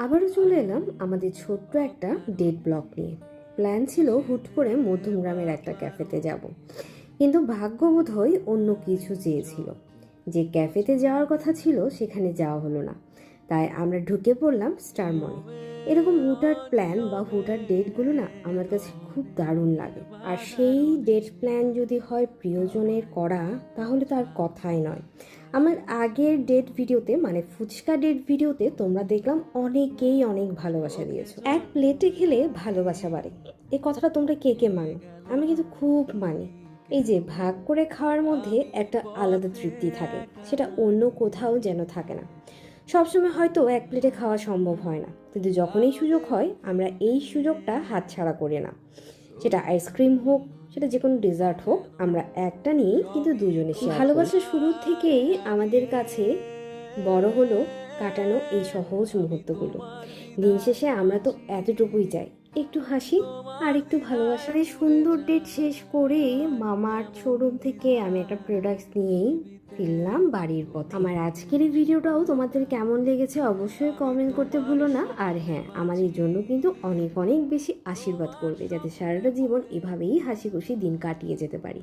আবারও চলে এলাম আমাদের ছোট্ট একটা ডেট ব্লগ নিয়ে। প্ল্যান ছিল হুট করে মধ্যমগ্রামের একটা ক্যাফেতে যাব, কিন্তু ভাগ্যবোধ হয় অন্য কিছু চেয়েছিল। যে ক্যাফেতে যাওয়ার কথা ছিল সেখানে যাওয়া হলো না, তাই আমরা ঢুকে পড়লাম স্টার মলে। এরকম হুটহাট প্ল্যান বা হুটহাট ডেটগুলো না আমার কাছে খুব দারুণ লাগে। আর সেই ডেট প্ল্যান যদি হয় প্রিয়জনের করা, তাহলে তো আর কথাই নয়। আমার আগের ডেট ভিডিওতে মানে ফুচকা ডেট ভিডিওতে তোমরা দেখলাম অনেকেই অনেক ভালোবাসা দিয়েছো। এক প্লেটে খেলে ভালোবাসা বাড়ে, এই কথাটা তোমরা কে কে মানো? আমি কিন্তু খুব মানি। এই যে ভাগ করে খাওয়ার মধ্যে একটা আলাদা তৃপ্তি থাকে, সেটা অন্য কোথাও যেন থাকে না। সবসময় হয়তো এক প্লেটে খাওয়া সম্ভব হয় না, কিন্তু যখনই সুযোগ হয় আমরা এই সুযোগটা হাতছাড়া করি না। সেটা আইসক্রিম হোক, সেটা যে কোনো ডেজার্ট হোক, আমরা একটা নিয়েই কিন্তু দুজনে ভালোবাসা শুরু থেকেই আমাদের কাছে বড় হলো কাটানো এই সহজ মুহূর্তগুলো। দিন শেষে আমরা তো এতটুকুই চাই, একটু হাসি আর একটু ভালোবাসা। এই সুন্দর ডেট শেষ করে মামার শোরুম থেকে আমি একটা প্রোডাক্টস নিয়েই ফিরলাম বাড়ির পথে। আমার আজকের এই ভিডিওটাও তোমাদের কেমন লেগেছে অবশ্যই কমেন্ট করতে ভুলো না। আর হ্যাঁ, আমাদের জন্য কিন্তু অনেক অনেক বেশি আশীর্বাদ করবে, যাতে সারাটা জীবন এভাবেই হাসি খুশি দিন কাটিয়ে যেতে পারি।